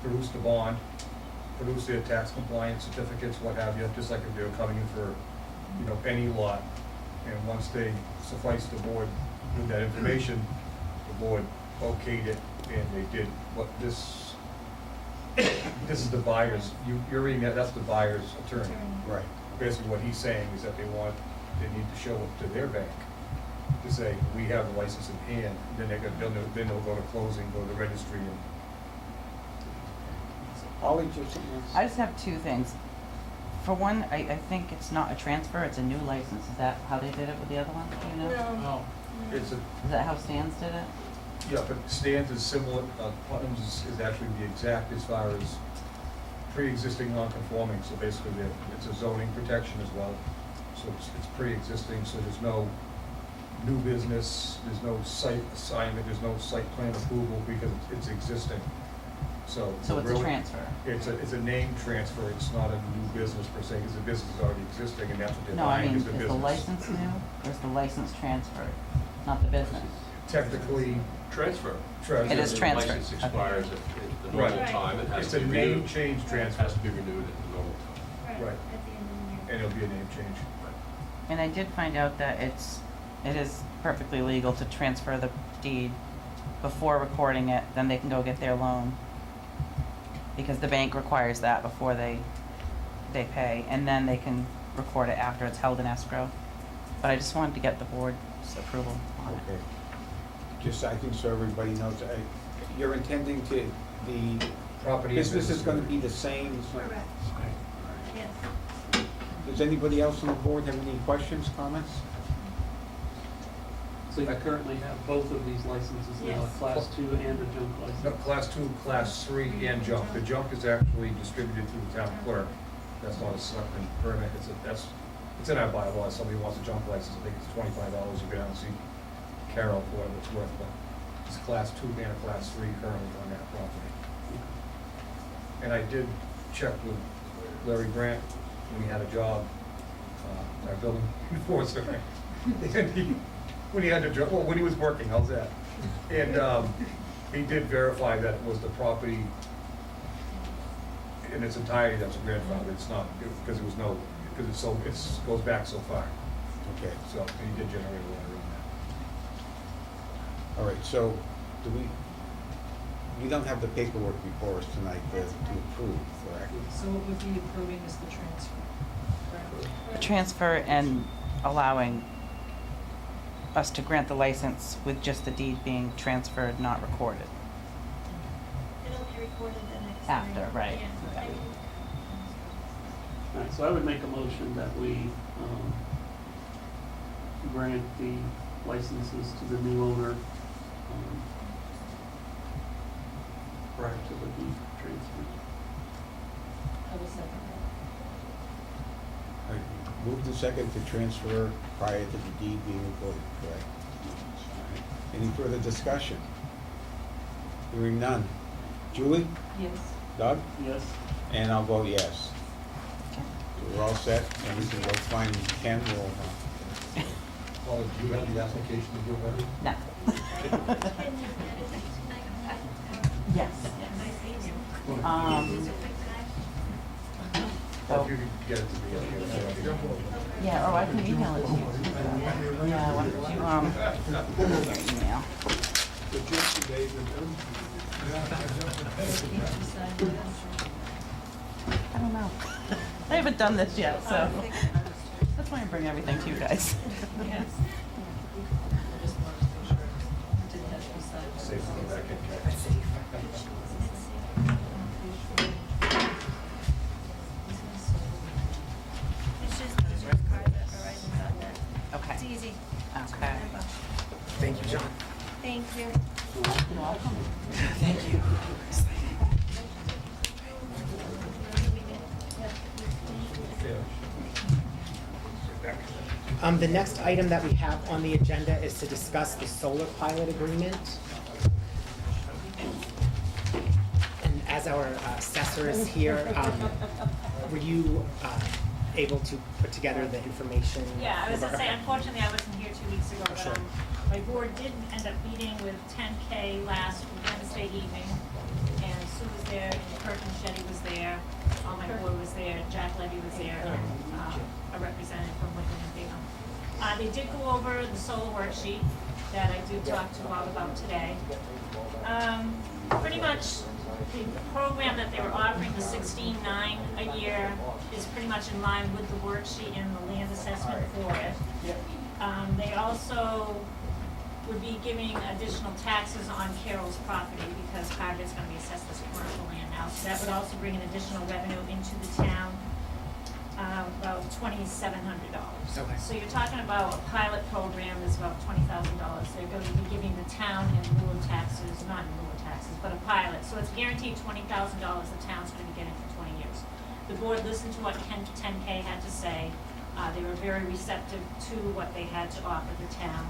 produce the bond, produce their tax compliance certificates, what have you, just like if they were coming in for, you know, any lot. And once they suffice the board with that information, the board okayed it, and they did what this is the buyer's, you're reading that, that's the buyer's attorney. Right. Basically what he's saying is that they need to show it to their bank, to say, we have the license in hand, then they'll go to closing, go to the registry, and Ollie, do you have something else? I just have two things. For one, I think it's not a transfer, it's a new license. Is that how they did it with the other one? Do you know? No. it's a, Is that how Stan's did it? yeah, but Stan's is similar, Putnam's is actually the exact as far as pre-existing non-conforming, so basically it's a zoning protection as well. So it's pre-existing, so there's no new business, there's no site assignment, there's no site plan approval because it's existing. So So it's a really- transfer? It's a name transfer, it's not a new business per se, because the business is already existing and that's what they're No, I buying mean, is is the the business. license new or is the license transferred, not the business? Technically, Transfer. transfer. It is transferred. License expires at the normal Right. time, it has It's to a be name renewed. change It transfer, has to be renewed at the normal time. Right. At the end of the and year. it'll be a name change. And I did find out that it is perfectly legal to transfer the deed before recording it, then they can go get their loan. Because the bank requires that before they pay, and then they can record it after it's held in escrow. But I just wanted to get the board's approval on it. Okay. Just, I think so everybody knows, you're intending to, the Property. and business is gonna business. be the same? It's not- Correct. Okay. Yes. Does anybody else on the board have any questions, comments? So you currently have both of these licenses now, a Yes. class 2 and a junk No, license? class 2, class 3, and junk. The junk is actually distributed through the town clerk. That's not a selectman permit, it's in our bylaws. Somebody wants a junk license, I think it's $25, you go down and see Carol for whatever it's worth, but it's class 2 and a class 3 currently on that property. And I did check with Larry Grant when he had a job, our building enforcer. And when he had a job, well, when he was working, how's that? And he did verify that it was the property in its entirety that's a grandfather. It's not, because it goes back so far. Okay, So he did generate a letter on all right, so we don't have the paperwork before us tonight to approve, correct? So what would be approving is the transfer, correct? The transfer and allowing us to grant the license with just the deed being transferred, not recorded. It'll be recorded the next time. After, right. Yeah. Okay. All right, so I would make a motion that we grant the licenses to the new owner prior to the deed transfer. I will second All right, move the second to transfer prior to the deed being recorded, correct? All right. Any further discussion? Hearing none. Julie? that. Yes. Doug? Yes? And I'll vote yes. Okay. So we're all set, and we can go find Ken, we'll, that. Well, do you have the application to do already? No. Can you edit it tonight? Yes. Or if you could get it to me. Yeah, or I can email it to you. Yeah, why don't you, your email. I don't know. I haven't done this yet, so that's why I bring everything to you guys. Yes. I just wanted to make sure it didn't have to be signed. Safe to go back in. It's just those are the cards that Verizon got that. Okay. It's easy. Okay. Thank you, John. Thank you. You're welcome. Thank you. The next item that we have on the agenda is to discuss the solar pilot agreement. And as our assessor is here, were you able to put together the information? Yeah, I was gonna say, Okay. unfortunately, I wasn't here 2 weeks ago, but Sure. my board did end up meeting with 10K last Wednesday evening, and Sue was there, and Shetty was there, all my board was there, Jack Levy was there, a representative from Whitman and Bingham. They did go over the solar worksheet that I did talk to Bob about today. Pretty much the program that they were offering, the 16.9 a year, is pretty much in line with the worksheet and the land assessment for it. They also would be giving additional taxes on Carol's property because part of it's gonna be assessed as commercial land now. So that would also bring an additional revenue into the town, about $2,700. Okay. So you're talking about a pilot program is about $20,000. They're going to be giving the town in lieu of taxes, not in lieu of taxes, but a pilot. So it's guaranteed $20,000 the town's going to be getting for 20 years. The board listened to what 10K had to say. They were very receptive to what they had to offer the town.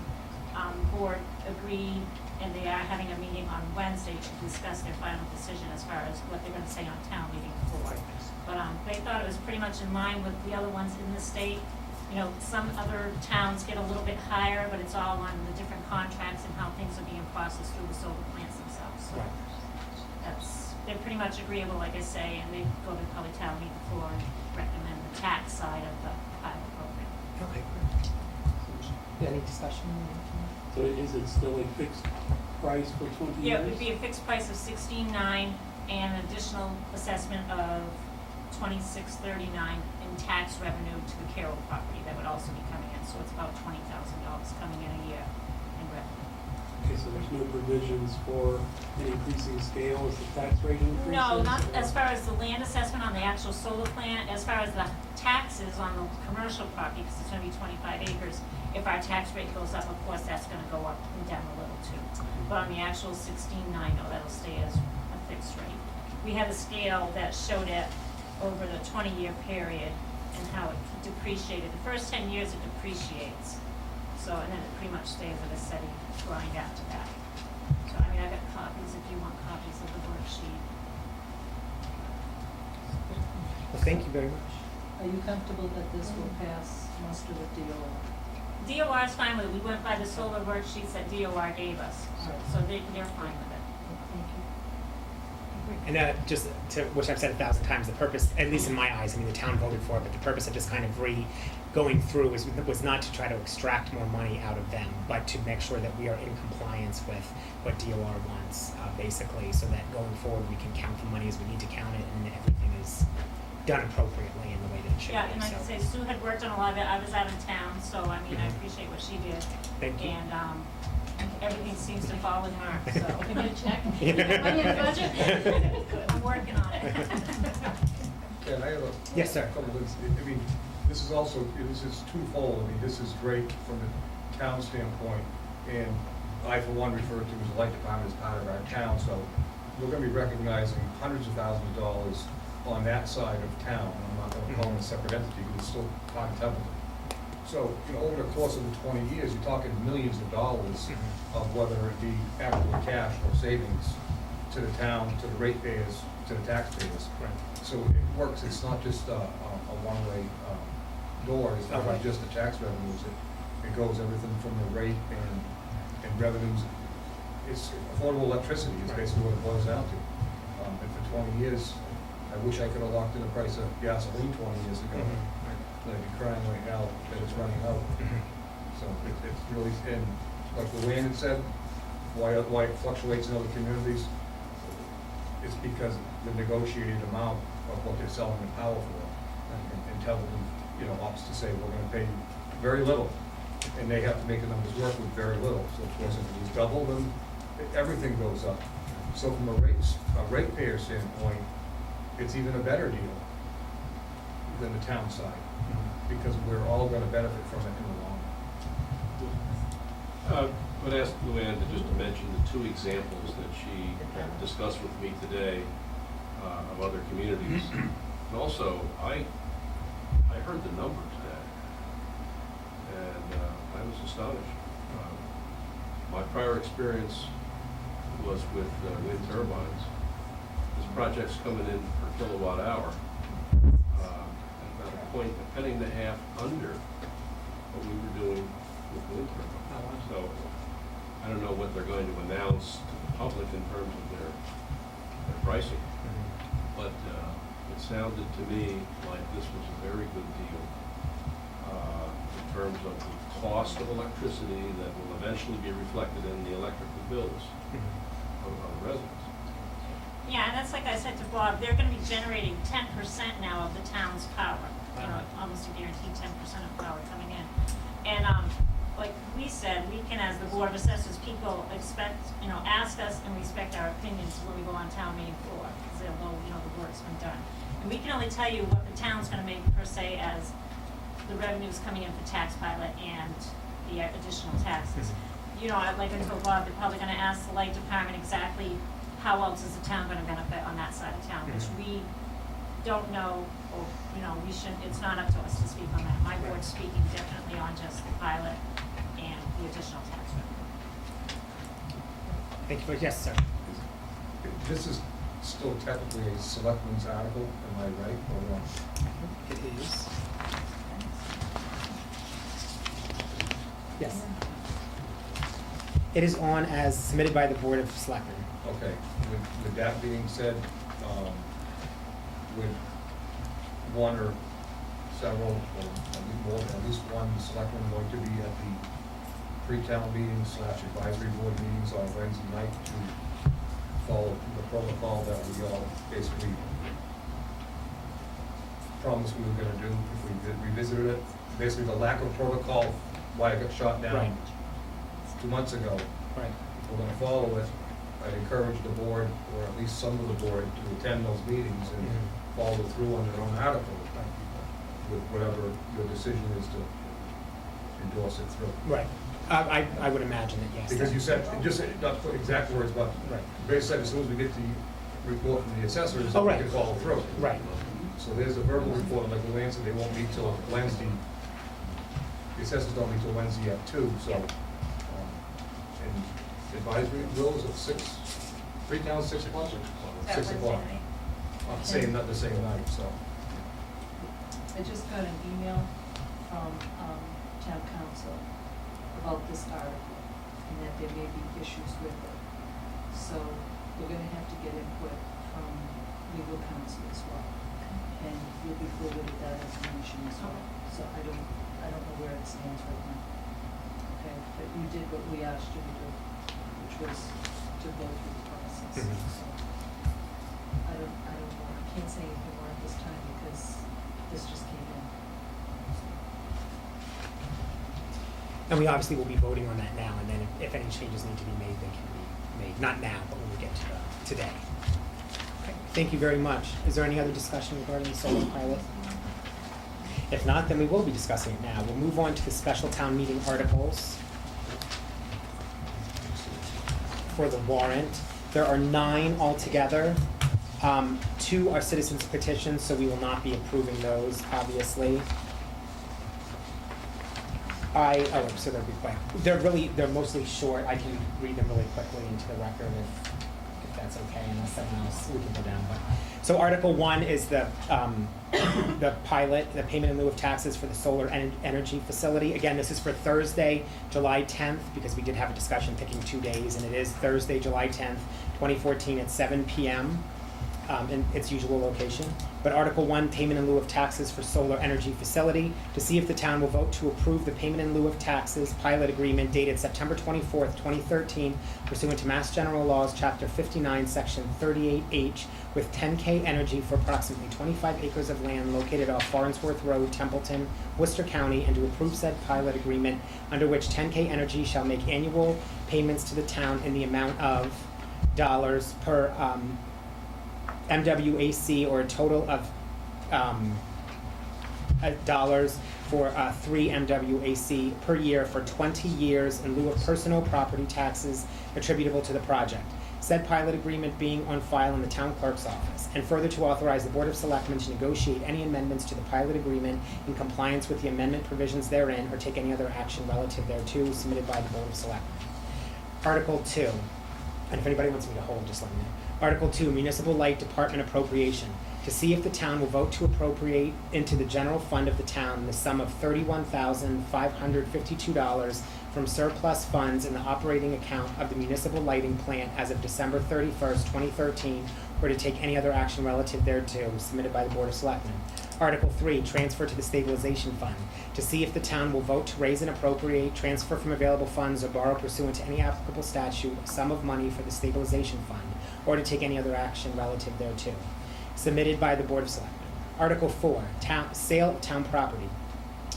Board agreed, and they are having a meeting on Wednesday to discuss their final decision as far as what they're going to say on town meeting floor. But they thought it was pretty much in line with the other ones in the state. You know, some other towns get a little bit higher, but it's all on the different contracts and how things are being processed through the solar plants themselves. So they're pretty much agreeable, like I say, and they go to probably town meeting floor and recommend the tax side of the pilot program. Okay. Any discussion? So is it still a fixed price for 20 years? Yeah, it would be a fixed price of 16.9 and an additional assessment of 26.39 in tax revenue to the Carroll property that would also be coming in. So it's about $20,000 coming in a year in revenue. Okay, so there's no provisions for an increasing scale as the tax rate increases? No, not or- as far as the land assessment on the actual solar plant, as far as the taxes on the commercial property, because it's gonna be 25 acres. If our tax rate goes up, of course, that's gonna go up and down a little too. But on the actual 16.9, no, that'll stay as a fixed rate. We had a scale that showed it over the 20-year period and how it depreciated. The first 10 years it depreciates. So, and then it pretty much stays at a steady grind after that. So, I mean, I got copies if you want copies of the worksheet. Well, thank you very much. Are you comfortable that this will pass muster with DOR? DOR is fine with it. We went by the solar worksheets that DOR gave us. So they're fine with it. Thank you. And just to, which I've said 1,000 times, the purpose, at least in my eyes, I mean, the town voted for it, but the purpose of just kind of going through was not to try to extract more money out of them, but to make sure that we are in compliance with what DOR wants, basically, so that going forward we can count the money as we need to count it, and everything is done appropriately in the way that it should Yeah, be. and like I so. say, Sue had worked on a lot of it. I was out of town, so I mean, I appreciate what she did. Thank you. And everything seems to fall in mark, so. Can I check? Yeah. Money in the budget? I'm working on it. And I have a Yes, sir. couple of things. I mean, this is twofold. I mean, this is great from the town standpoint, and I, for one, refer to it as the light department as part of our town, so we're gonna be recognizing hundreds of thousands of dollars on that side of town. I'm not gonna call them a separate entity, because it's still part of Templeton. So, you know, over the course of the 20 years, you're talking millions of dollars of whether it be actual cash or savings to the town, to the ratepayers, to the taxpayers. Right. So it works, it's not just a one-way door, it's not Okay. just the tax revenues, it goes everything from the rate and revenues. It's affordable electricity is basically what it boils down to. And for 20 years, I wish I could have locked in the price of gasoline 20 years ago. I'd be crying right now that it's running out. So it's really, and like Luann had said, why it fluctuates in other communities, it's because the negotiated amount of what they're selling the power for. And Templeton, you know, opts to say, we're gonna pay very little, and they have to make the numbers work with very little. So of course, if it was double, then everything goes up. So from a ratepayer standpoint, it's even a better deal than the town side, because we're all gonna benefit from it in the long run. I would ask Luann to just mention the two examples that she discussed with me today of other communities. And also, I heard the number today, and I was astonished. My prior experience was with wind turbines. This project's coming in per kilowatt hour, about a penny and a half under what we were doing with wind turbines. So I don't know what they're going to announce to the public in terms of their pricing. but it sounded to me like this was a very good deal in terms of the cost of electricity that will eventually be reflected in the electrical bills of residents. Yeah, and that's like I said to Bob, they're gonna be generating 10% now of the town's power. You know, almost a guaranteed 10% of power coming in. And, like we said, we can, as the Board of Assessors, people expect, ask us and respect our opinions when we go on town meeting floor, because they'll know, the work's been done. And we can only tell you what the town's gonna make per se as the revenues coming in for tax pilot and the additional taxes. Like I told Bob, they're probably gonna ask the light department exactly how else is the town gonna benefit on that side of town, which we don't know, or, we shouldn't, it's not up to us to speak on that. My board's speaking definitely on just the pilot and the additional tax revenue. Thank you for, yes, sir. This is still technically a selectman's article, am I right or wrong? It is. Yes. It is on as submitted by the Board of Selectmen. Okay, with that being said, with one or several, or at least one selectman going to be at the pre-town meetings / advisory board meetings on Wednesday night to follow the protocol that we all basically promised we were gonna do if we revisited it. Basically, the lack of protocol, why it got shot down Right. 2 months ago. Right. If we're gonna follow it, I'd encourage the board, or at least some of the board, to attend those meetings and follow through on their own article with whatever your decision is to endorse it through. Right. I would imagine that, yes. Because you said, just not put exact words, but Right. basically said as soon as we get the report from the assessors, Oh, we right. can follow through. Right. So there's a verbal report, and like Luann said, they won't meet till Wednesday. The assessors don't meet till Wednesday at 2, so, and advisory rules at 6, Freetown 6 o'clock? 6 o'clock. Not the same night, so. I just got an email from town council about this article, and that there may be issues with it. So we're gonna have to get input from legal counsel as well. And you'll be forwarded that information as well. So I don't know where it stands right now. Okay, but you did what we asked you to do, which was to go through the process. So I don't know, I can't say anything more at this time because this just came in. And we obviously will be voting on that now, and then if any changes need to be made, they can be made. Not now, but when we get to today. Okay, thank you very much. Is there any other discussion regarding the solar pilot? If not, then we will be discussing it now. We'll move on to the special town meeting articles for the warrant. There are 9 altogether. 2 are citizens petitions, so we will not be approving those, obviously. So they'll be quick. They're mostly short. I can read them really quickly into the record if that's okay, unless someone else, we can go down. So Article 1 is the pilot, the payment in lieu of taxes for the solar energy facility. Again, this is for Thursday, July 10th, because we did have a discussion picking 2 days, and it is Thursday, July 10th, 2014 at 7 p.m. In its usual location. But Article 1, payment in lieu of taxes for solar energy facility, to see if the town will vote to approve the payment in lieu of taxes pilot agreement dated September 24th, 2013, pursuant to Mass General Laws, Chapter 59, Section 38H, with 10K Energy for approximately 25 acres of land located off Farnsworth Road, Templeton, Worcester County, and to approve said pilot agreement, under which 10K Energy shall make annual payments to the town in the amount of dollars per MWAC, or a total of dollars for 3 MWAC per year for 20 years in lieu of personal property taxes attributable to the project. Said pilot agreement being on file in the town clerk's office, and further to authorize the Board of Selectmen to negotiate any amendments to the pilot agreement in compliance with the amendment provisions therein, or take any other action relative thereto submitted by the Board of Selectmen. Article 2, and if anybody wants me to hold, just let me know. Article 2, Municipal Light Department Appropriation, to see if the town will vote to appropriate into the general fund of the town the sum of $31,552 from surplus funds in the operating account of the municipal lighting plant as of December 31st, 2013, or to take any other action relative thereto, submitted by the Board of Selectmen. Article 3, transfer to the stabilization fund, to see if the town will vote to raise and appropriate, transfer from available funds, or borrow pursuant to any applicable statute a sum of money for the stabilization fund, or to take any other action relative thereto, submitted by the Board of Selectmen. Article 4, sale of town property,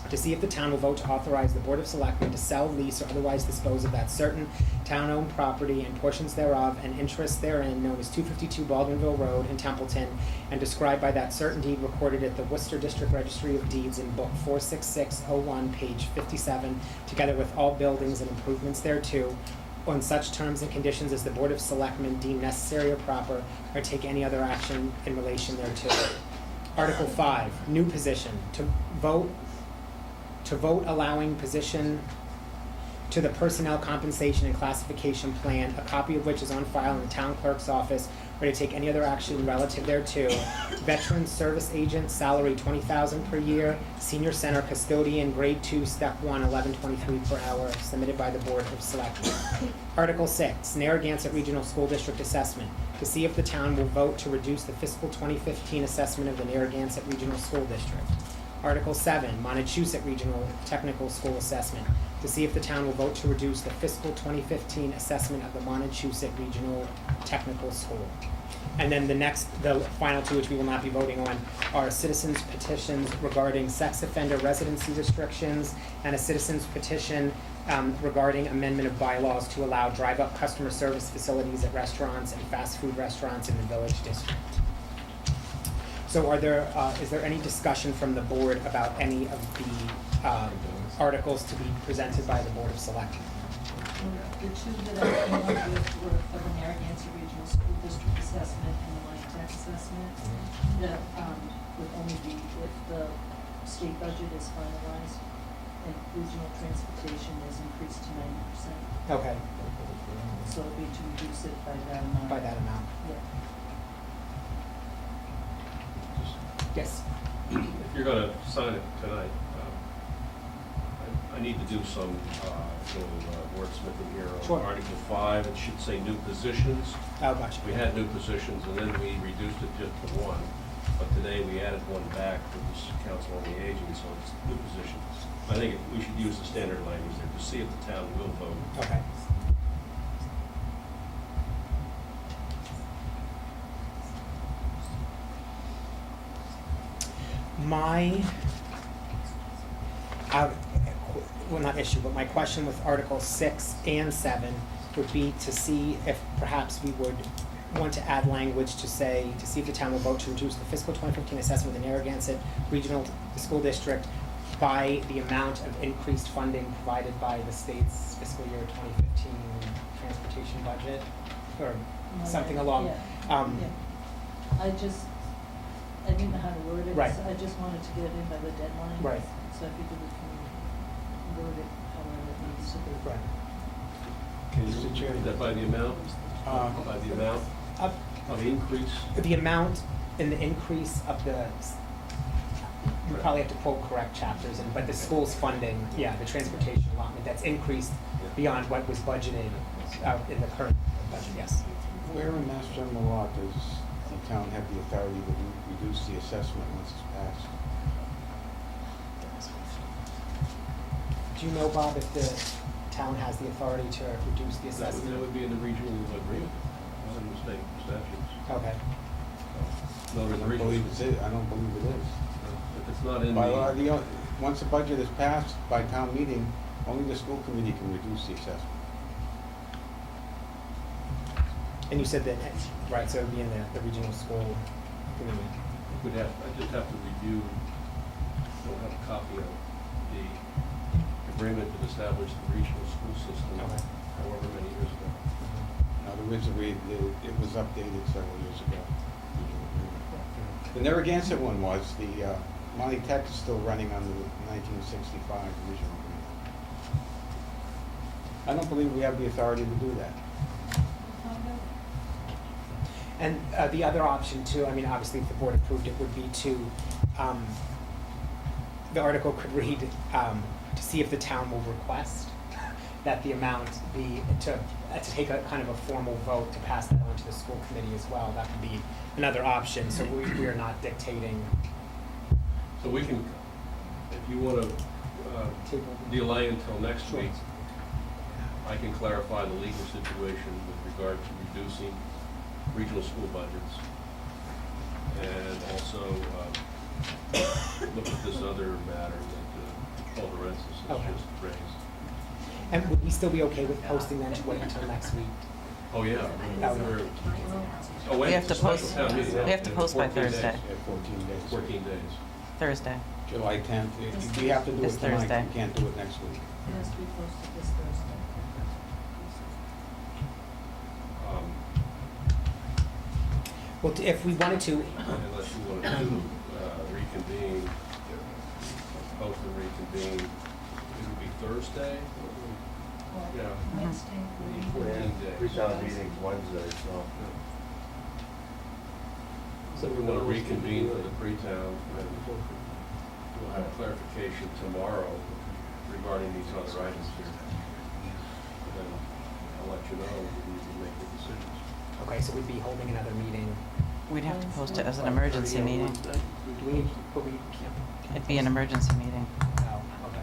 to see if the town will vote to authorize the Board of Selectmen to sell, lease, or otherwise dispose of that certain town-owned property and portions thereof and interests therein known as 252 Baldwinville Road in Templeton, and described by that certain deed recorded at the Worcester District Registry of Deeds in Book 46601, page 57, together with all buildings and improvements thereto, on such terms and conditions as the Board of Selectmen deem necessary or proper, or take any other action in relation thereto. Article 5, new position, to vote allowing position to the Personnel Compensation and Classification Plan, a copy of which is on file in the town clerk's office, or to take any other action relative thereto. Veteran Service Agent, salary $20,000 per year. Senior Center Custodian, grade 2, step 1, $11.23 per hour, submitted by the Board of Selectmen. Article 6, Narragansett Regional School District Assessment, to see if the town will vote to reduce the fiscal 2015 assessment of the Narragansett Regional School District. Article 7, Montechusett Regional Technical School Assessment, to see if the town will vote to reduce the fiscal 2015 assessment of the Montechusett Regional Technical School. And then the final two, which we will not be voting on, are citizens' petitions regarding sex offender residency restrictions and a citizens' petition regarding amendment of bylaws to allow drive-up customer service facilities at restaurants and fast food restaurants in the village district. So is there any discussion from the board about any of the articles to be presented by the Board of Selectmen? The two that I came up with were for the Narragansett Regional School District Assessment and the Line Tax Assessment. That would only be if the state budget is finalized and regional transportation is increased to 90%. Okay, So it'd be to reduce it by that amount. by that amount. Yeah. Yes. If you're gonna sign it tonight, I need to do some little wordsmithing here. Sure. On Article 5, it should say new positions. Oh, gotcha. We had new positions, and then we reduced it just to one. But today, we added one back for this Council on the Aging, so it's new positions. I think we should use the standard language there to see if the town will vote. Okay. Not issue, but my question with Article 6 and 7 would be to see if perhaps we would want to add language to say, to see if the town will vote to reduce the fiscal 2015 assessment of the Narragansett Regional School District by the amount of increased funding provided by the state's fiscal year 2015 transportation budget, or something along. Yeah. I didn't know how to word it. Right. So I just wanted to get it in by the deadline. Right. So I figured we can word it however it needs to be. Right. Can Mr. you Chairman. read that by the amount? By the amount of increase? The amount and the increase of the, we probably have to quote correct chapters, but the school's funding, the transportation allotment, that's increased beyond what was budgeted in the current budget, yes. Where in Mass General Law does the town have the authority to reduce the assessment once it's passed? Do you know, Bob, if the town has the authority to reduce the That assessment? would be in the regional agreement, not in the state statutes. Okay. No, I there's a don't regional. believe I don't believe it is. If it's not in By law, the, once the budget is passed by town meeting, only the school committee can reduce the assessment. And you said that, right, so it would be in the regional school agreement. I just have to review, don't have a copy of the agreement that established the regional school system, Okay. however many years ago. Now, it was updated several years ago. The Narragansett one was, the Monty Tech is still running under the 1965 original agreement. I don't believe we have the authority to do that. And the other option too, I mean, obviously if the board approved it, would be to, the article could read, to see if the town will request that the amount be to take a kind of a formal vote to pass that on to the school committee as well. That could be another option, so we are not dictating. So we can, if you want to delay until next week, I can clarify the legal situation with regard to reducing regional school budgets. And also look at this other matter that Paul Lorenzus has Okay. just raised. And would we still be okay with posting then to wait until next week? Oh, yeah. That would- We're- Oh, wait, We have to it's a special post- town meeting. we have to post by 14 days. Thursday. Yeah, 14 days. 14 days. Thursday. July 10th, we have to do This it tonight, Thursday. we can't do it next week. It has to be posted this Thursday. Um, Well, if we wanted to, Unless you want to reconvene, post and reconvene, it would be Thursday? Yeah. Wednesday, Maybe we- 14 days. Pre-town meeting's Wednesday, so. So we want to reconvene for the pre-town, and we'll have clarification tomorrow regarding these other items here. And then I'll let you know when you can make the decisions. okay, so we'd be holding another meeting. We'd have to post it as an emergency meeting. Do we need, but we can't. It'd be an emergency meeting, Oh, okay.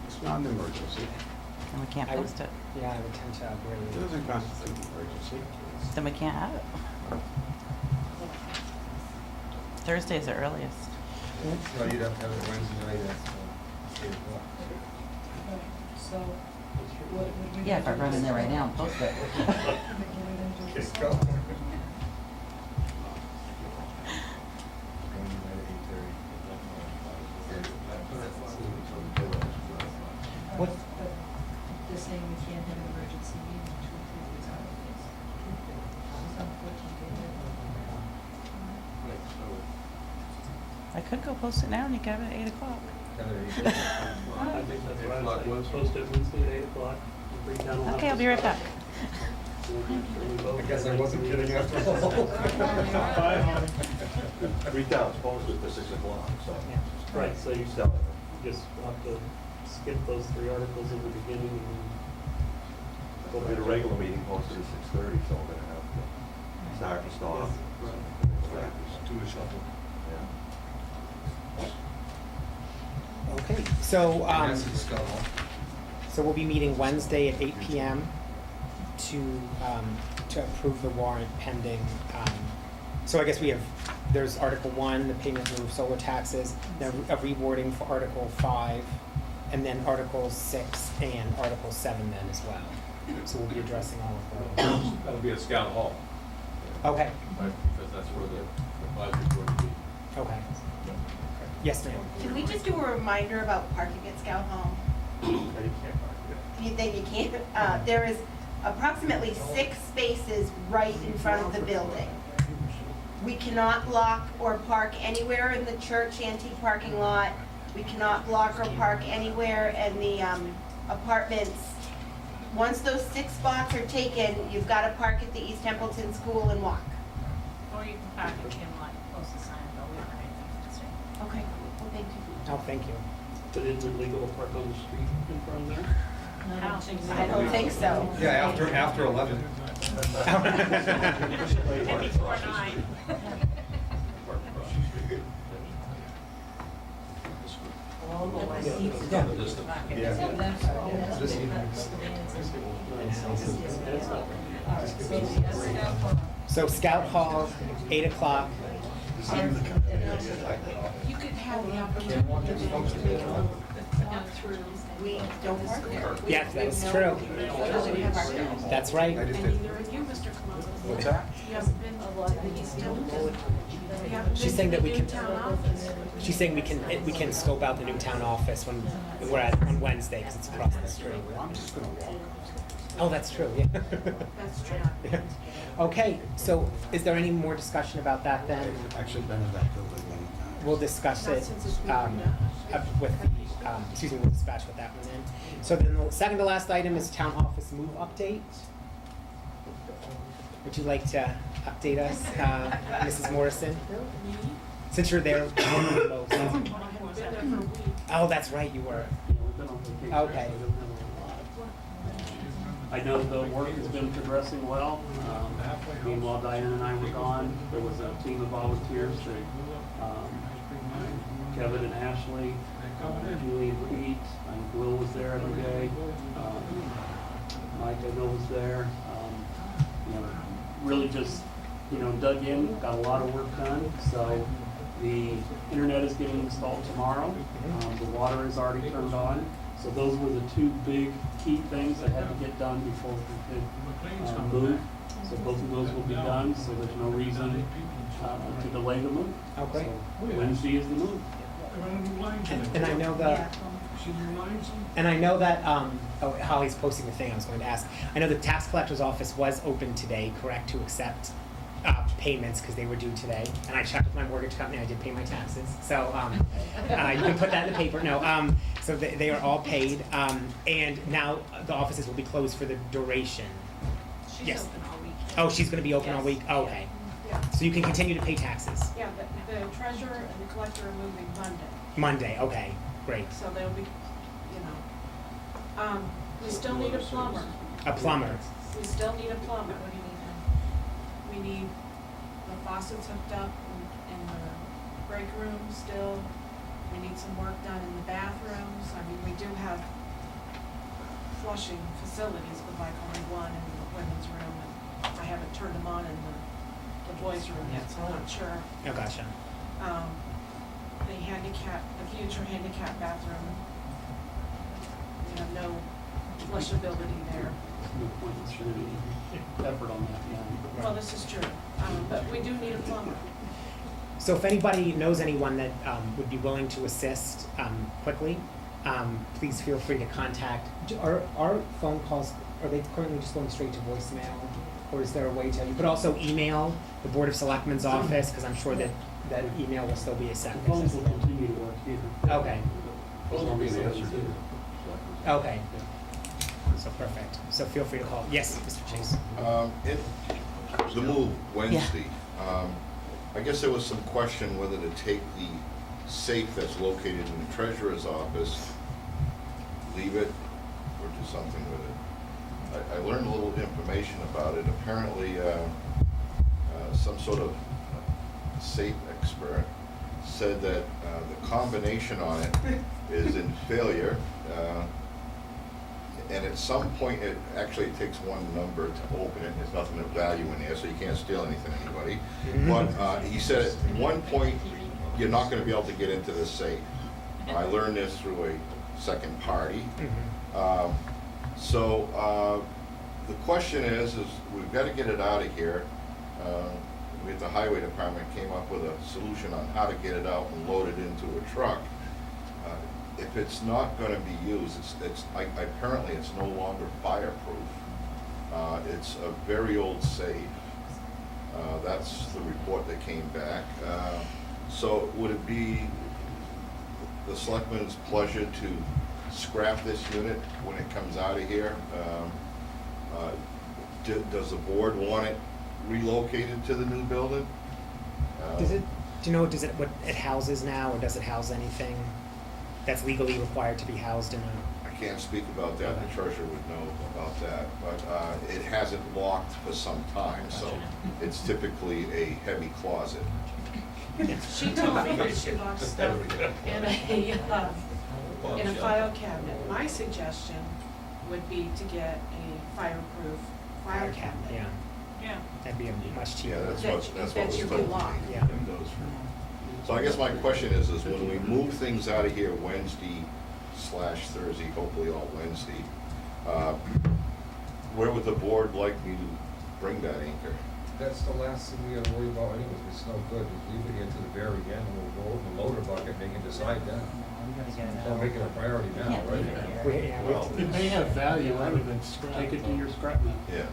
It's not an emergency. and we can't I would- post it. Yeah, I would tend to It agree. doesn't constitute an emergency. Then we can't have it. Thursday's the earliest. No, you'd have to have it Wednesday night at 8 o'clock. So, what would we? Yeah, if I run in there right now and post it. Okay, go. What, They're saying we can't have an emergency meeting to approve these articles. It's unfortunate. I could go post it now and you can have it at 8 o'clock. I think that's what I was saying, post it Wednesday at 8 o'clock. Freetown will have Okay, I'll to be right back. I guess I wasn't kidding after all. Pre-town's posted for 6 o'clock, so. yeah. Right, so you So, just have to skip those 3 articles in the beginning and we'll be the regular meeting posted at 6:30, so we're gonna have to start and stop. Yes, Do a shuffle. Yeah. Okay, so, That's the Scott Hall. so we'll be meeting Wednesday at 8 PM to approve the warrant pending, so I guess we have, there's Article 1, the payment in lieu of solar taxes, then a rewording for Article 5, and then Article 6 and Article 7 then as well. So we'll be addressing all of those. That'll be at Scout Hall, Okay, right, because that's where the advisory board will be. okay. Yes, ma'am. Can we just do a reminder about parking at Scout Hall? You think you can't? There is approximately 6 spaces right in front of the building. We cannot block or park anywhere in the church antique parking lot. We cannot block or park anywhere in the apartments. Once those 6 spots are taken, you've got to park at the East Templeton School and walk. Or you can park at Camelot, post a sign, but we don't have anything to say. Okay, well, thank you. Oh, thank you. but isn't it legal to park on the street in front of there? I don't think so. I don't think so. Yeah, after 11. Maybe before 9. This evening. So Scout Hall, 8 o'clock. You could have the opportunity to we don't park there. Yes, that is true. That's right. I just And did. neither of you, Mr. Columbus. What's that? You haven't been to the East Templeton. You haven't She's been saying to that the we new can, town office. she's saying we can scope out the new town office when we're at, on Wednesday, because it's across the street. I'm just gonna walk. Oh, that's true, yeah. That's true. Yeah. Okay, so is there any more discussion about that then? Actually been in that building many times. We'll discuss it with the, we'll dispatch with that one then. So then the second to last item is town office move update. Would you like to update us, Mrs. Morrison? Since you're there most. I haven't been there for a week. Oh, that's right, you were. You know, we've been on vacation, so Okay. we don't have a lot. I know the work has been progressing well. Meanwhile, Diane and I were gone, there was a team of volunteers that, Kevin and Ashley, Julie and Pete, I think Will was there every day. Mike, I know, was there. You know, really just, you know, dug in, got a lot of work done. So the internet is getting installed tomorrow. The water is already turned on. So those were the two big key things that had to get done before we could move. So both of those will be done, so there's no reason to delay the move. Oh, great. So Wednesday is the move. And I know that, and I know that, oh, Holly's posting the thing I was going to ask. I know the tax collector's office was open today, correct, to accept payments because they were due today. And I checked with my mortgage company, I did pay my taxes. So you can put that in the paper. No, so they are all paid. And now the offices will be closed for the duration. She's Yes. open all week. Oh, she's going to be open all Yes. week? Oh, okay. Yeah. So you can continue to pay taxes? Yeah, but the treasurer and the collector are moving Monday, Monday, okay, great. so they'll be, you know. We still need a plumber. A plumber. We still need a plumber. What do you need? We need the faucets hooked up in the break room still. We need some work done in the bathrooms. I mean, we do have flushing facilities, but like only one in the women's room, and I haven't turned them on in the boys' room yet, so I'm not sure. Oh, gotcha. The future handicap bathroom, we have no flushability there. No point in spending any effort on that now. Well, this is true, but we do need a plumber. So if anybody knows anyone that would be willing to assist quickly, please feel free to contact. Are our phone calls, are they currently just going straight to voicemail? Or is there a way to, you could also email the Board of Selectmen's office, because I'm sure that email will still be The phones will accessible. continue to work here. Okay, Those will be the answer to. okay. So perfect. So feel free to call. Yes, Mr. Chase. The move Wednesday, I guess there was some question whether to take the safe that's located in the treasurer's office, leave it, or do something with it. I learned a little information about it. Apparently, some sort of safe expert said that the combination on it is in failure. And at some point, it actually takes one number to open it. There's nothing of value in there, so you can't steal anything, anybody. But he said at one point, you're not going to be able to get into the safe. I learned this through a second party. So the question is we've got to get it out of here. We at the highway department came up with a solution on how to get it out and load it into a truck. If it's not going to be used, apparently it's no longer fireproof. It's a very old safe. That's the report that came back. So would it be the selectmen's pleasure to scrap this unit when it comes out of here? Does the board want it relocated to the new building? Does it, do you know, what it houses now, or does it house anything that's legally required to be housed in a? I can't speak about that, the treasurer would know about that, but it hasn't locked for some time, so it's typically a heavy closet. She told me that she locked stuff in a file cabinet. My suggestion would be to get a fireproof file cabinet. Yeah, Yeah. that'd be much cheaper. Yeah, that's what was That you told can lock. me. Yeah. So I guess my question is when we move things out of here Wednesday/Thursday, hopefully all Wednesday, where would the board like me to bring that anchor? That's the last thing we gotta worry about anyway, if it's no good, just leave it here to the very end, and we'll go over the loader bucket, and they can decide then. Don't make it a priority now, right? Well, It may have value, I would take it to your scrap metal. yeah.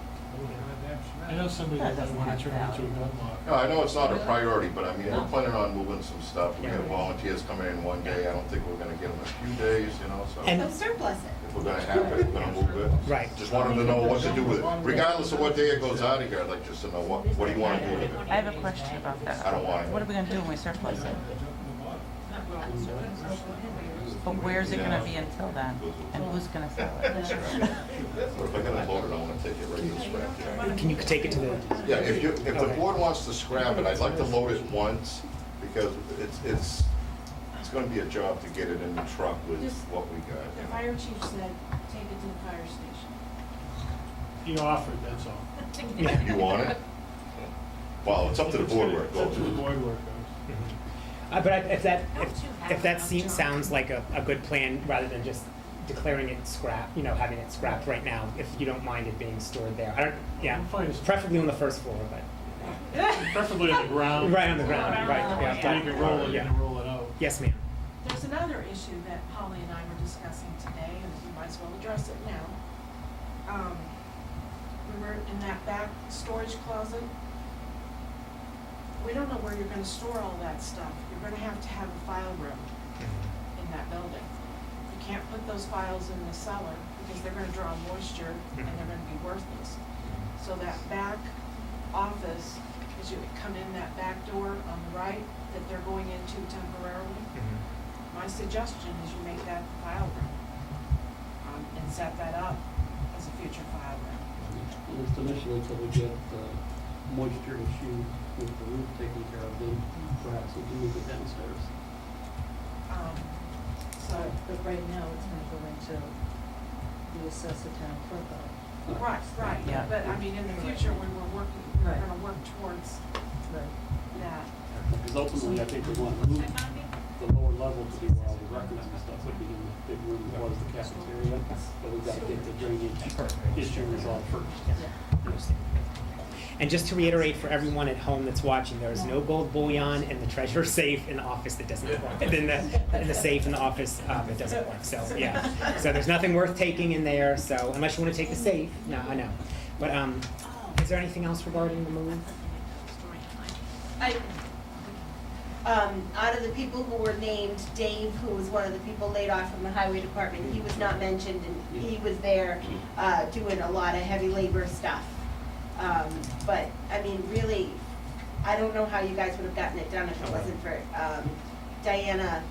I know somebody that doesn't want to turn it into a gun lot. No, I know it's not a priority, but I mean, we're planning on moving some stuff. We have volunteers coming in one day. I don't think we're gonna get them a few days, you know, so. And- So surplus it. If we're gonna have it, we're gonna move it. Right. Just want them to know what to do with it. Regardless of what day it goes out of here, I'd like just to know what do you wanna do with it? I have a question about that. I don't want it. What are we gonna do when we surplus it? But where's it gonna be until then? And who's gonna sell it? But if I'm gonna load it, I wanna take it right to the scrap yard. Can you take it to the? Yeah, if the Okay. board wants to scrap it, I'd like to load it once, because it's gonna be a job to get it in the truck with what we got. The fire chief said, take it to the fire station. You offered, that's all. Yeah. You want it? Well, it's up to the board where it It's up to the goes. board where it goes. But if that sounds like a good plan, rather than just declaring it scrap, having it scrapped right now, if you don't mind it being stored there. I'm fine. Preferably on the first floor, but. Preferably on the ground. Right on the ground, right, yeah. So you can roll it in Yeah. and roll it out. Yes, ma'am. There's another issue that Holly and I were discussing today, and we might as well address it now. We were in that back storage closet. We don't know where you're gonna store all that stuff. You're gonna have to have a file room in that building. You can't put those files in the cellar because they're gonna draw moisture and they're gonna be worthless. So that back office, as you come in that back door on the right, that they're going into temporarily, my suggestion is you make that the file room, and set that up as a future file room. At least initially, till we get the moisture issue with the roof taken care of, then perhaps we can move it downstairs. So, But right now, it's gonna go into the assessor town clerk. right, Yeah. but I mean, in the future, we're Right. gonna work towards Right. that. Because ultimately, I think we want to move the lower level to be where all the records and stuff would be in the big room that was the cafeteria. But we've got to get the drainage issue resolved first. And just to reiterate for everyone at home that's watching, there is no gold bullion in the treasurer's safe in the office that doesn't work. In the safe in the office that doesn't work. So yeah. So there's nothing worth taking in there. So unless you want to take the safe, no, I know. But is there anything else regarding the move? Out of the people who were named, Dave, who was one of the people laid off from the highway department, he was not mentioned, and he was there, doing a lot of heavy labor stuff. But, I mean, really, I don't know how you guys would have gotten it done if it wasn't for, Diana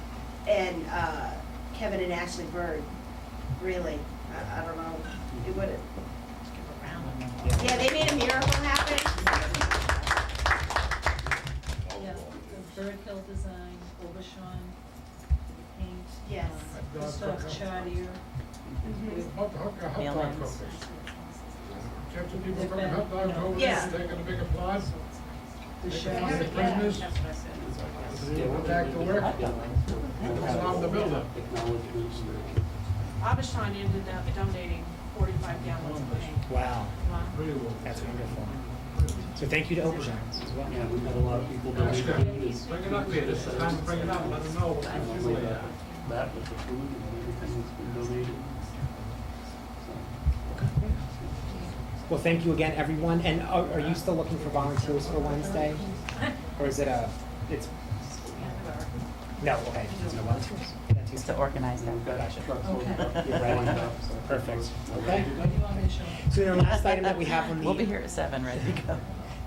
and, Kevin and Ashley Bird, really, I don't know, it would've. Yeah, they made a miracle happen. Yeah, the Bird Hill design, Obashan, the paint. Yes. Christoph Chartier. Mhm. Mailings. Have some people from hot dog over Yeah. there, taking a bigger plot, The taking chef. on the prisoners, That's what I said. go back to work, allow them to build up. Acknowledgements. Abishon ended up donating 45 gallons of paint. Wow, Really well. that's wonderful. So thank you to Obershans as well. Yeah, we've had a lot of people That's donating. good. Bring it up here, this is time to bring it up, let them know what And you I'll feel leave like. that with the food and everything that's been donated. Well, thank you again, everyone. And are you still looking for volunteers for Wednesday? Or is it it's, no, okay, there's no volunteers. That's Just to organize So that. we've got Gotcha. trucks loaded Okay. up, You're ready. lined up, so. Perfect. Okay. What do you want me to show? So the last item that we have on We'll be the, here at 7, ready to go.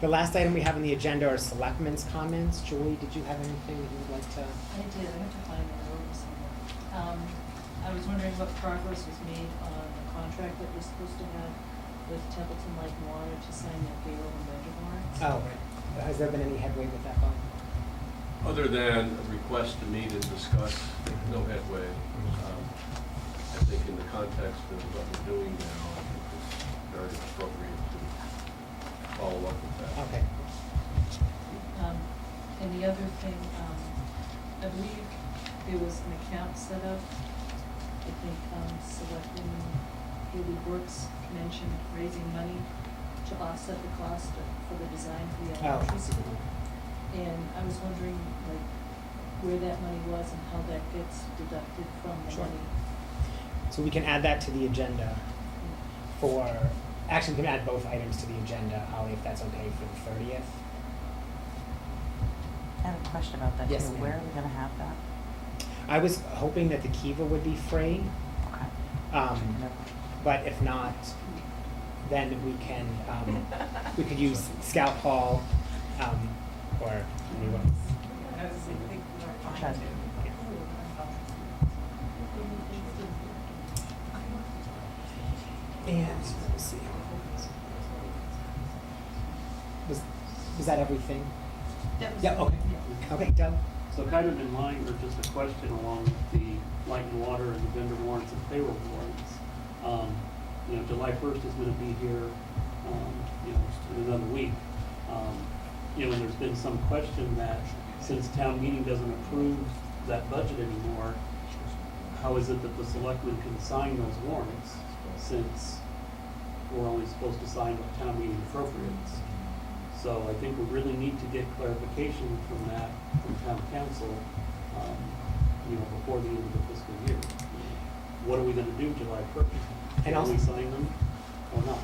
the last item we have on the agenda are selectmen's comments. Julie, did you have anything that you would like to? I did, I have to find the room somewhere. I was wondering what progress was made on the contract that we're supposed to have with Templeton Light and Water to sign their payroll and ledger warrants. Oh, has there been any headway with that, Bob? Other than a request to meet and discuss, no headway. I think in the context of what we're doing now, I think it's very appropriate to follow up with that. Okay. And the other thing, I believe there was an account set up. I think, Selectman Haley Brooks mentioned raising money to offset the cost for the design for the Oh. electricity. And I was wondering, like, where that money was and how that gets deducted from the Sure. money. So we can add that to the agenda for, actually, we can add both items to the agenda, Holly, if that's okay, for the 30th. I have a question about that Yes, too. ma'am. Where are we gonna have that? I was hoping that the Kiva would be free, Okay. but if not, then we can, we could use Scout Hall, or anyone. Okay. And, let me see. Was that everything? That was- Yeah, okay. Okay, Doug? So kind of in line, or just a question along with the light and water and the vendor warrants and payroll warrants. July 1st is gonna be here, in another week. And there's been some question that since town meeting doesn't approve that budget anymore, how is it that the selectmen can sign those warrants since we're only supposed to sign what town meeting appropriates? So I think we really need to get clarification from that, from town council, before the end of the fiscal year. What are we gonna do July 1st? And Can also- we sign them or not?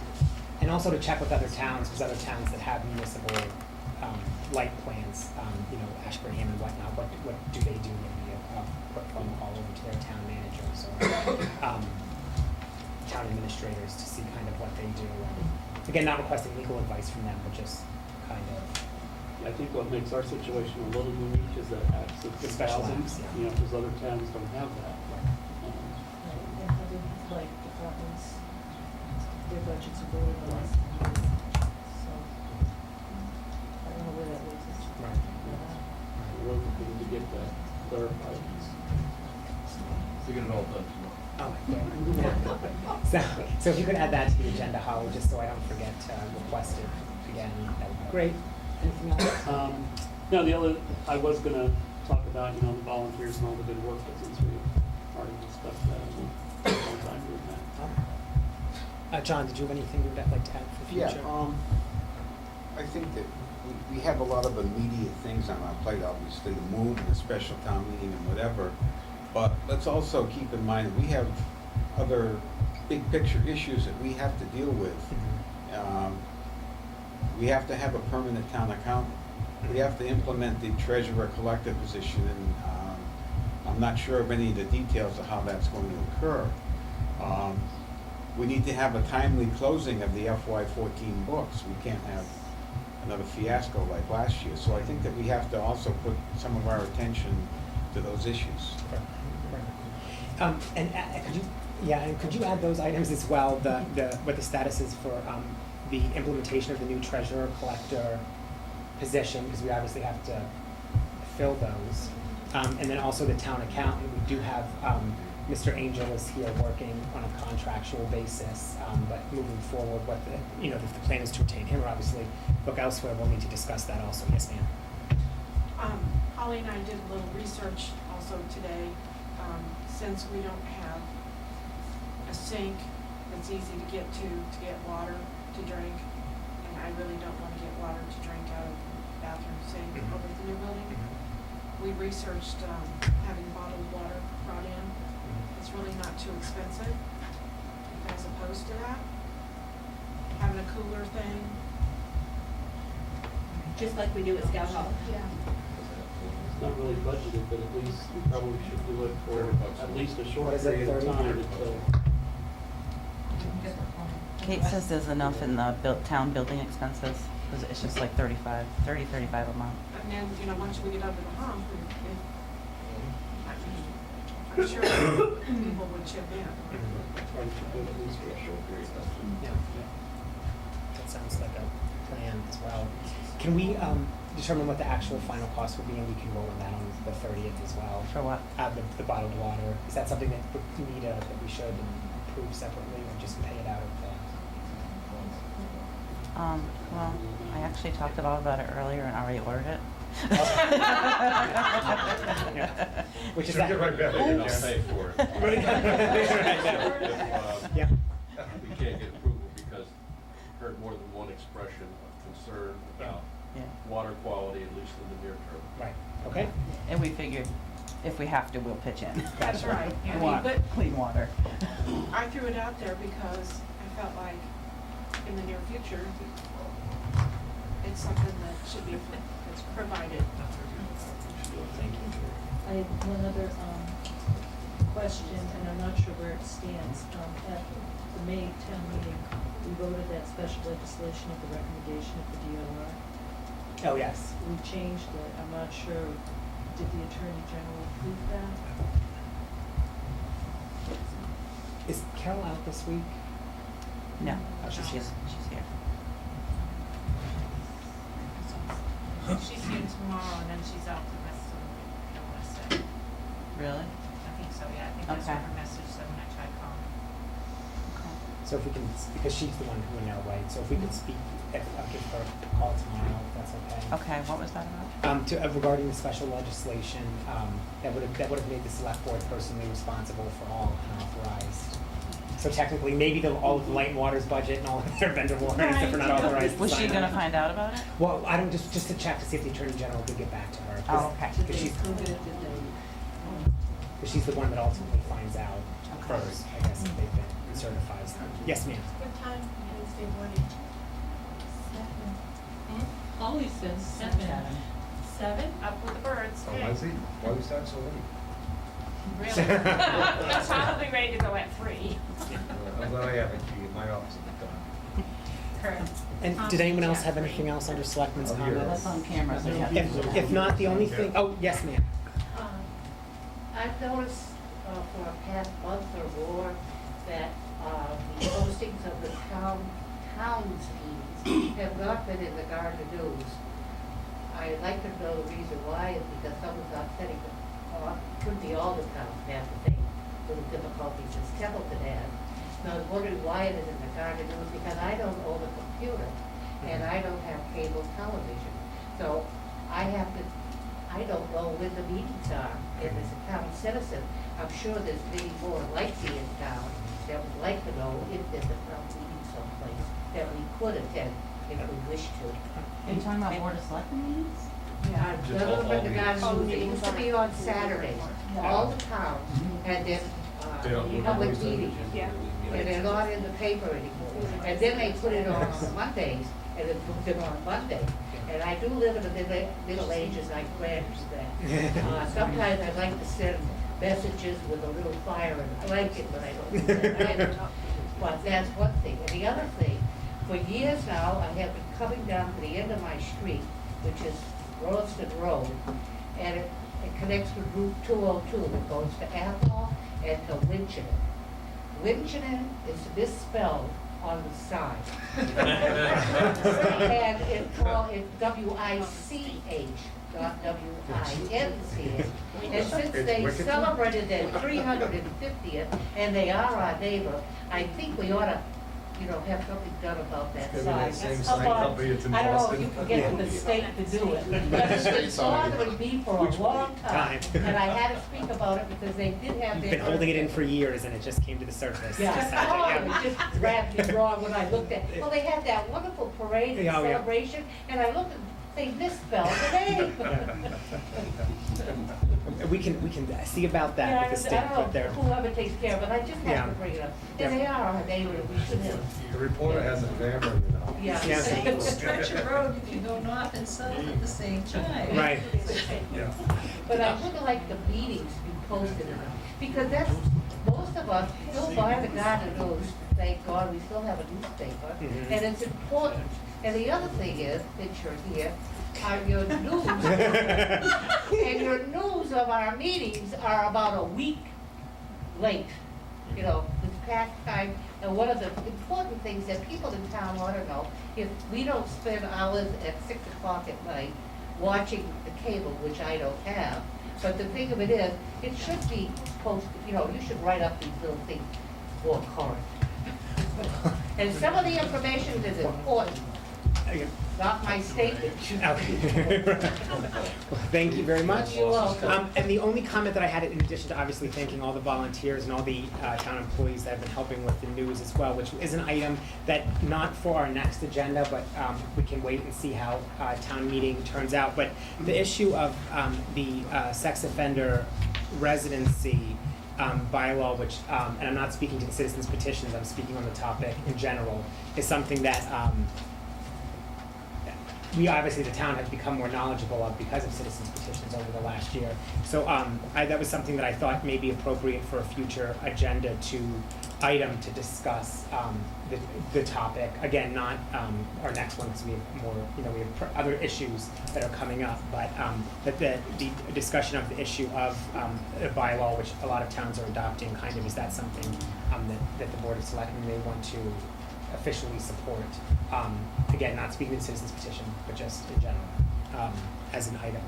And also to check with other towns, because other towns that have municipal light plans, Ashburnham and whatnot, what do they do? Maybe a quick phone call over to their town managers or town administrators to see kind of what they do. Again, not requesting legal advice from them, but just kind of. I think what makes our situation a little unique is that Act The 60,000, special acts, yeah. Because other towns don't have that. And other, like, departments, their budgets are voted on less than years. So, I don't know where that leaves us. Right. We're looking to get that clarified. We get it all done tomorrow. Oh, so if you could add that to the agenda, Howard, just so I don't forget to request it again, that would be great. Anything else? No, the other, I was gonna talk about, the volunteers and all the good work that since we already discussed that, and one time doing that. John, did you have anything you'd like to add for Yeah, future? I think that we have a lot of immediate things on our plate, obviously, the move and the special town meeting and whatever. But let's also keep in mind, that we have other big picture issues that we have to deal with. We have to have a permanent town accountant. We have to implement the treasurer collector position, and I'm not sure of any of the details of how that's going to occur. We need to have a timely closing of the FY14 books. We can't have another fiasco like last year. So I think that we have to also put some of our attention to those issues. And could you add those items as well, what the status is for the implementation of the new treasurer collector position, because we obviously have to fill those. And then also the town accountant, we do have, Mr. Angel is here working on a contractual basis, but moving forward, if the plan is to retain him or obviously look elsewhere, we'll need to discuss that also. Yes, ma'am. Holly and I did a little research also today, since we don't have a sink that's easy to get water to drink, and I really don't want to get water to drink out of the bathroom sink over at the new building. We researched having bottled water brought in. It's really not too expensive as opposed to that. Having a cooler thing. Just like we do at Scout Hall. Yeah. It's not really budgeted, but at least we probably should do it for at least a short What is it, period of 30? time until. Kate says there's enough in the town building expenses, because it's just like 35 a month. And then, once we get over the hump, I'm sure people would chip in. Try to do it at least for a short period of time. Yeah. That sounds like a plan as well. Can we determine what the actual final cost will be, and we can roll on that on the 30th as well? For what? The bottled water. Is that something that we should approve separately, or just pay it out of the? Well, I actually talked about it earlier and already ordered it. Yeah. Which is Should that? get right back in And again. I'll pay for it. Yeah. We can't get approval because I heard more than one expression of concern about Yeah. water quality, at least in the near term. Right. Okay. And we figured if we have to, we'll pitch in. That's right. I mean, Want clean water. I threw it out there because I felt like in the near future, it's something that should be provided. Thank you. I have one other, question, and I'm not sure where it stands. At the May town meeting, we voted that special legislation at the recommendation of the DOR. Oh, yes. We changed it. I'm not sure Did the Attorney General approve that? Is Carol out this week? No, Oh, she's here. she's here. She's here tomorrow, and then she's out the rest of the Wednesday. Really? I think so, yeah, I think that's what Okay. her message said when I tried calling. So if we can, because she's the one who would know, right? So if we could speak, I'll give her a call tomorrow, if that's okay. Okay, what was that about? Regarding the special legislation, that would have made the select board personally responsible for all unauthorized. So technically, maybe all of the light and water's budget and all of their vendor warrants, if we're not authorized to Was she sign gonna on. find out about it? Well, I don't, just to check to see if the Attorney General could get back to her. 'Cause- Oh, okay. Did 'cause they she's, approve it, did they? because she's the one that ultimately finds out Okay. first, I guess, if they've been certified. Yes, ma'am. What time Wednesday morning? Always says 7. 7, up with the birds. Oh, I see. Why we start so late? Really? I'm probably ready to go at 3. I'm glad I have a key. My office is done. Correct. And did anyone else have anything else under selectmen's I'm here. comments? That's on camera, so you have to. If not, the only thing, oh, yes, ma'am. I've noticed for a past month or more that the postings of the town's meetings have not been in the Gardner News. I'd like to know the reason why, is because someone's not setting it off. Could be all the towns have the same little difficulties as Templeton has. And I was wondering why it is in the Gardner News, because I don't own a computer and I don't have cable television. So I don't know when the meetings are, and as a town citizen, I'm sure there's many more like me in town that would like to know if there's a town meeting someplace that we could attend if we wish to. Are you talking about Board of Selectmen meetings? Just None of them all at the meetings. Gardner News, it used to be on Saturdays, all the towns had their They don't- public nobody's done it. meetings. Yeah. And they're not in the paper anymore. And then they put it on Mondays, and it puts it on Monday. And I do live in the middle ages, I grant you that. Sometimes I like to send messages with a little fire and I like it, but I don't do that either. But that's one thing. And the other thing, for years now, I have been coming down to the end of my street, which is Royston Road, and it connects with Route 202 that goes to Athol and to Winchton. Winchton is misspelled on the sign. And it's called, it's W-I-C-H, not W-I-N-C-H. And since they Wicked. celebrated their 350th, and they are our neighbor, I think we ought to, have something done about that Maybe sign. that same How sign about- company that's in I don't know if Boston. you can get to the state to do it. But it's been bothering me for a long time, and I had to speak about it because they did have their. You've been holding it in for years and it just came to the surface. Yeah, Yeah. oh, it just grabbed me wrong when I looked at, well, they had that wonderful parade and Yeah, oh, yeah. celebration, and I looked and they misspelled the name. We can see about that with the state, I but don't know they're, whoever takes care of it, I just Yeah. have to bring it up. Yeah. And they are our neighbor, we should have, The reporter has a camera, yeah. Yeah. Same stretch of road if you go north and south at the same time. right. Yeah. But I would like the meetings to be posted, because that's, most of us still buy the Gardner News, thank God, we still have a newspaper, Mhm. and it's important. And the other thing is, that you're here, are your news, and your news of our meetings are about a week late. This past time, and one of the important things that people in town ought to know, if we don't spend hours at 6 o'clock at night watching the cable, which I don't have, but the thing of it is, it should be posted, you should write up these little things more current. And some of the information is important, not my statement. Okay. Well, thank you very much. You're welcome. And the only comment that I had, in addition to obviously thanking all the volunteers and all the town employees that have been helping with the news as well, which is an item that, not for our next agenda, but we can wait and see how town meeting turns out. But the issue of the sex offender residency bylaw, which, and I'm not speaking to the citizens petitions, I'm speaking on the topic in general, is something that we obviously, the town has become more knowledgeable of because of citizens petitions over the last year. So that was something that I thought may be appropriate for a future agenda to item to discuss the topic. Again, not our next one, because we have more, we have other issues that are coming up, but the discussion of the issue of a bylaw, which a lot of towns are adopting, kind of, is that something that the Board of Selectmen may want to officially support? Again, not speaking to the citizens petition, but just in general, as an item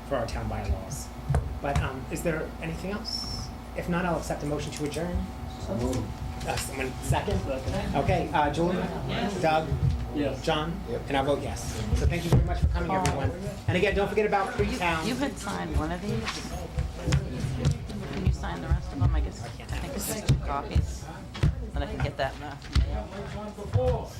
for our town bylaws. But is there anything else? If not, I'll accept a motion to adjourn. Someone second? Okay, Julie? Yes. Doug? Yes. John? Yep. And I'll vote yes. So thank you very much for coming, everyone. And again, don't forget about Freetown. You had signed one of these. Can you sign the rest of them? I guess, I think it's just 2 copies. Then I can get that in the mail.